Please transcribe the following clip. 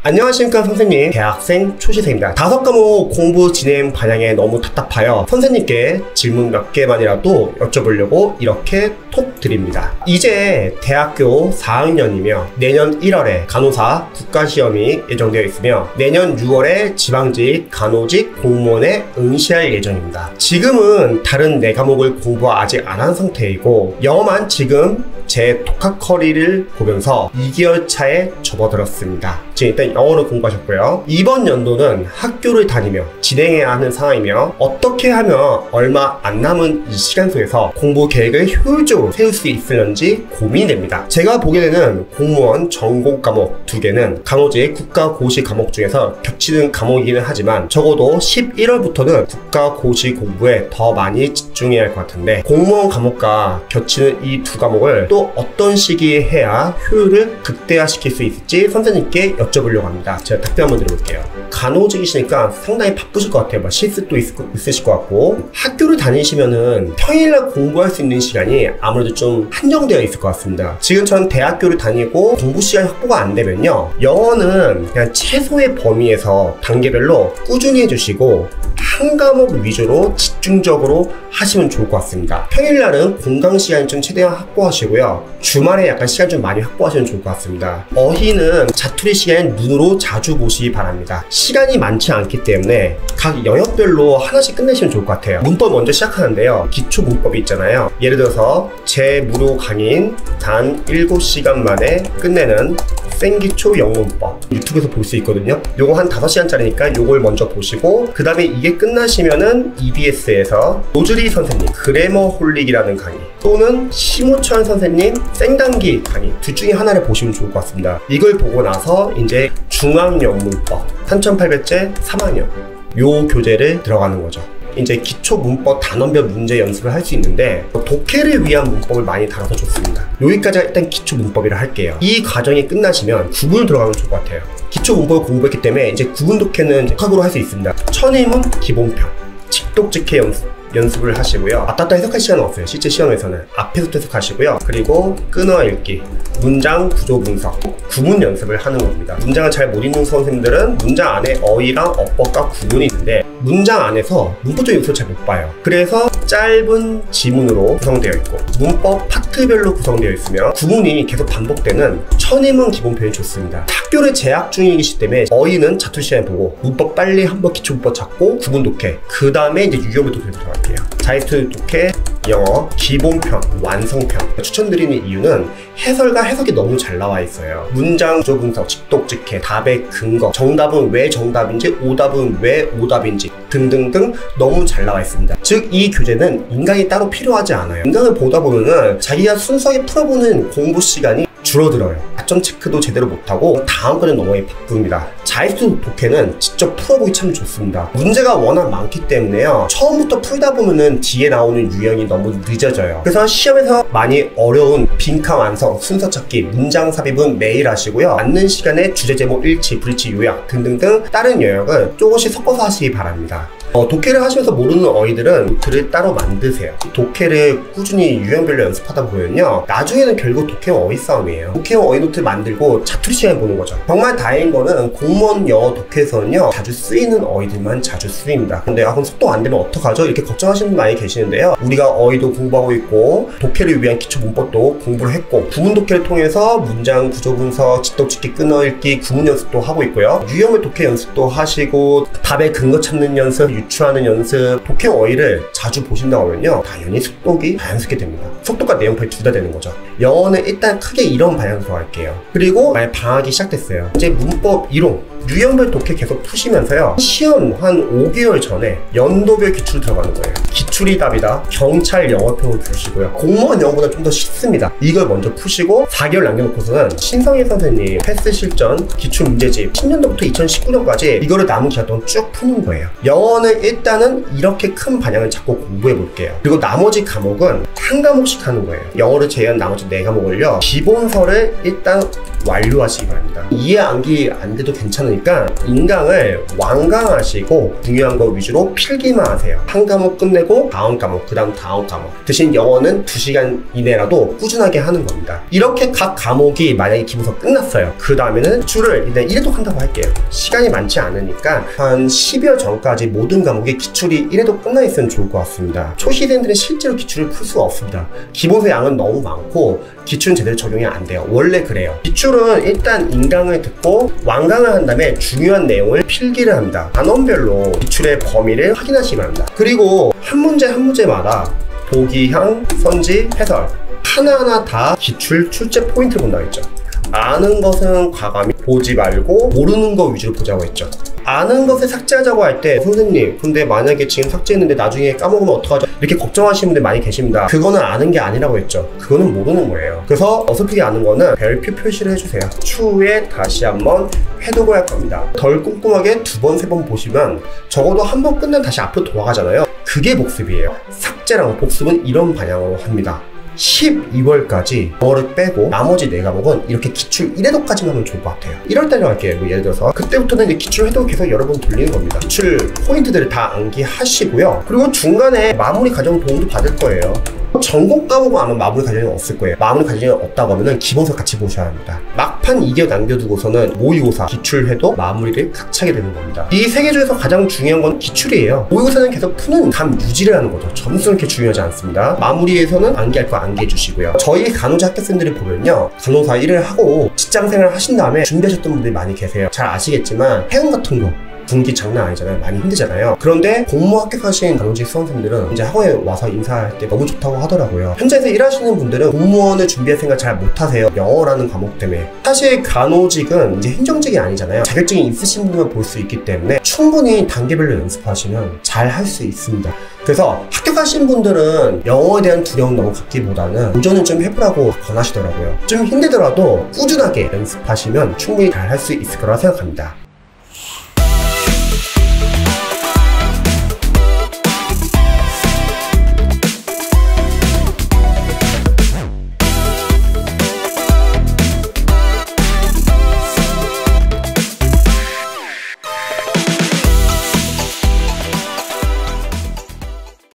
안녕하십니까 선생님, 대학생 초시생입니다. 5과목 공부 진행 반향에 너무 답답하여 선생님께 질문 몇 개만이라도 여쭤보려고 이렇게 톡 드립니다. 이제 대학교 4학년이며 내년 1월에 간호사 국가시험이 예정되어 있으며 내년 6월에 지방직 간호직 공무원에 응시할 예정입니다. 지금은 다른 4과목을 공부 아직 안 한 상태이고 영어만 지금 제 독학커리를 보면서 2개월 차에 접어들었습니다. 지금 일단 영어를 공부하셨고요. 이번 연도는 학교를 다니며 진행해야 하는 상황이며 어떻게 하면 얼마 안 남은 이 시간 속에서 공부 계획을 효율적으로 세울 수 있을는지 고민이 됩니다. 제가 보기에는 공무원 전공 과목 2개는 간호직 국가고시 과목 중에서 겹치는 과목이기는 하지만 적어도 11월부터는 국가고시 공부에 더 많이 집중해야 할 것 같은데 공무원 과목과 겹치는 이 2과목을 또 어떤 시기에 해야 효율을 극대화시킬 수 있을지 선생님께 여쭤보려고 합니다. 제가 답변 한번 드려볼게요. 간호직이시니까 상당히 바쁘실 것 같아요. 실습도 있으실 것 같고 학교를 다니시면은 평일날 공부할 수 있는 시간이 아무래도 좀 한정되어 있을 것 같습니다. 지금 전 대학교를 다니고 공부 시간 확보가 안 되면요, 영어는 그냥 최소의 범위에서 단계별로 꾸준히 해주시고 한 과목 위주로 집중적으로 하시면 좋을 것 같습니다. 평일날은 공강 시간 좀 최대한 확보하시고요, 주말에 약간 시간 좀 많이 확보하시면 좋을 것 같습니다. 어휘는 자투리 시간에 눈으로 자주 보시기 바랍니다. 시간이 많지 않기 때문에 각 영역별로 하나씩 끝내시면 좋을 것 같아요. 문법 먼저 시작하는데요, 기초 문법이 있잖아요. 예를 들어서 제 무료 강의인 단 7시간 만에 끝내는 생기초 영문법 유튜브에서 볼 수 있거든요. 요거 한 5시간짜리니까 요걸 먼저 보시고 그 다음에 이게 끝나시면은 EBS에서 노즈리 선생님 그래머홀릭이라는 강의 또는 심우천 선생님 생단기 강의 둘 중에 하나를 보시면 좋을 것 같습니다. 이걸 보고 나서 이제 중앙영문법 3800제 3학년 요 교재를 들어가는 거죠. 이제 기초 문법 단원별 문제 연습을 할 수 있는데 독해를 위한 문법을 많이 다뤄서 좋습니다. 여기까지가 일단 기초 문법이라 할게요. 이 과정이 끝나시면 구분 들어가면 좋을 것 같아요. 기초 문법을 공부했기 때문에 이제 구분 독해는 독학으로 할 수 있습니다. 천의문 기본편, 직독직해 연습을 하시고요. 왔다갔다 해석할 시간은 없어요. 실제 시험에서는 앞에서부터 해석하시고요. 그리고 끊어 읽기, 문장 구조 분석, 구문 연습을 하는 겁니다. 문장을 잘 못 읽는 선생님들은 문장 안에 어휘랑 어법과 구문이 있는데 문장 안에서 문법적 요소를 잘 못 봐요. 그래서 짧은 지문으로 구성되어 있고 문법 파트별로 구성되어 있으며 구문이 계속 반복되는 천의문 기본편이 좋습니다. 학교를 재학 중이기 때문에 어휘는 자투리 시간에 보고 문법 빨리 한번 기초 문법 잡고 구문 독해, 그 다음에 이제 유형을 독해 들어갈게요. 자이스트 독해, 영어, 기본편, 완성편 추천드리는 이유는 해설과 해석이 너무 잘 나와 있어요. 문장 구조 분석, 직독직해, 답의 근거, 정답은 왜 정답인지, 오답은 왜 오답인지 등등등 너무 잘 나와 있습니다. 즉 이 교재는 인강이 따로 필요하지 않아요. 인강을 보다 보면은 자기가 순수하게 풀어보는 공부 시간이 줄어들어요. 가점 체크도 제대로 못하고 다음 거는 너무 바쁩니다. 자이스트 독해는 직접 풀어보기 참 좋습니다. 문제가 워낙 많기 때문에요, 처음부터 풀다 보면은 뒤에 나오는 유형이 너무 늦어져요. 그래서 시험에서 많이 어려운 빈칸 완성, 순서 찾기, 문장 삽입은 매일 하시고요, 맞는 시간에 주제 제목 일치, 불일치 요약 등등등 다른 영역을 조금씩 섞어서 하시기 바랍니다. 독해를 하시면서 모르는 어휘들은 노트를 따로 만드세요. 독해를 꾸준히 유형별로 연습하다 보면요, 나중에는 결국 독해와 어휘 싸움이에요. 독해와 어휘 노트를 만들고 자투리 시간에 보는 거죠. 정말 다행인 거는 공무원 영어 독해에서는요, 자주 쓰이는 어휘들만 자주 쓰입니다. 근데 그럼 속도 안 되면 어떡하죠? 이렇게 걱정하시는 분 많이 계시는데요, 우리가 어휘도 공부하고 있고 독해를 위한 기초 문법도 공부를 했고 구문 독해를 통해서 문장 구조 분석, 직독직해, 끊어 읽기, 구문 연습도 하고 있고요, 유형을 독해 연습도 하시고 답의 근거 찾는 연습, 유추하는 연습, 독해 어휘를 자주 보신다고 하면요, 당연히 속독이 자연스럽게 됩니다. 속독과 내용파이 둘 다 되는 거죠. 영어는 일단 크게 이런 방향으로 들어갈게요. 그리고 만약 방학이 시작됐어요. 이제 문법 이론 유형별 독해 계속 푸시면서요, 시험 한 5개월 전에 연도별 기출 들어가는 거예요. 기출이 답이다, 경찰 영어표를 푸시고요, 공무원 영어보다 좀 더 쉽습니다. 이걸 먼저 푸시고 4개월 남겨놓고서는 신성희 선생님 패스 실전 기출 문제집 10년도부터 2019년까지 이거를 남은 기간 동안 쭉 푸는 거예요. 영어는 일단은 이렇게 큰 방향을 잡고 공부해 볼게요. 그리고 나머지 과목은 한 과목씩 하는 거예요. 영어를 제외한 나머지 4과목을요, 기본서를 일단 완료하시기 바랍니다. 이해 암기 안 돼도 괜찮으니까 그러니까 인강을 완강하시고 중요한 거 위주로 필기만 하세요. 한 과목 끝내고 다음 과목, 그 다음 과목. 대신 영어는 2시간 이내라도 꾸준하게 하는 겁니다. 이렇게 각 과목이 만약에 기본서 끝났어요. 그 다음에는 기출을 일단 1회독 한다고 할게요. 시간이 많지 않으니까 한 10여 전까지 모든 과목의 기출이 1회독 끝나 있으면 좋을 것 같습니다. 초시생들은 실제로 기출을 풀 수가 없습니다. 기본서 양은 너무 많고 기출은 제대로 적용이 안 돼요. 원래 그래요. 기출은 일단 인강을 듣고 완강을 한 다음에 중요한 내용을 필기를 합니다. 단원별로 기출의 범위를 확인하시기 바랍니다. 그리고 한 문제마다 보기형, 선지, 해설 하나하나 다 기출 출제 포인트를 본다고 했죠. 아는 것은 과감히 보지 말고 모르는 거 위주로 보자고 했죠. 아는 것을 삭제하자고 할 때 선생님 근데 만약에 지금 삭제했는데 나중에 까먹으면 어떡하죠? 이렇게 걱정하시는 분들 많이 계십니다. 그거는 아는 게 아니라고 했죠. 그거는 모르는 거예요. 그래서 어설프게 아는 거는 별표 표시를 해주세요. 추후에 다시 한번 해독을 할 겁니다. 덜 꼼꼼하게 2번, 3번 보시면 적어도 한 번 끝나면 다시 앞으로 돌아가잖아요. 그게 복습이에요. 삭제랑 복습은 이런 방향으로 합니다. 12월까지 영어를 빼고 나머지 4과목은 이렇게 기출 1회독까지만 하면 좋을 것 같아요. 1월달에 할게요. 예를 들어서 그때부터는 이제 기출 회독 계속 여러 번 돌리는 겁니다. 기출 포인트들을 다 암기하시고요. 그리고 중간에 마무리 과정 도움도 받을 거예요. 전공 과목은 아마 마무리 과정이 없을 거예요. 마무리 과정이 없다고 하면 기본서 같이 보셔야 합니다. 막판 이겨 남겨두고서는 모의고사, 기출회독, 마무리를 같이 하게 되는 겁니다. 이 3개 중에서 가장 중요한 건 기출이에요. 모의고사는 계속 푸는 감 유지를 하는 거죠. 점수는 그렇게 중요하지 않습니다. 마무리에서는 암기할 거 암기해 주시고요. 저희 간호사 학교생들을 보면요, 간호사 일을 하고 직장생활을 하신 다음에 준비하셨던 분들이 많이 계세요. 잘 아시겠지만 해운 같은 거 분기 장난 아니잖아요. 많이 힘들잖아요. 그런데 공무 합격하신 간호직 수험생들은 이제 학원에 와서 인사할 때 너무 좋다고 하더라고요. 현장에서 일하시는 분들은 공무원을 준비할 생각 잘 못하세요. 영어라는 과목 때문에. 사실 간호직은 이제 행정직이 아니잖아요. 자격증이 있으신 분만 볼 수 있기 때문에 충분히 단계별로 연습하시면 잘 할 수 있습니다. 그래서 합격하신 분들은 영어에 대한 두려움 너무 갖기보다는 도전을 좀 해보라고 권하시더라고요. 좀 힘들더라도 꾸준하게 연습하시면 충분히 잘 할 수 있을 거라 생각합니다.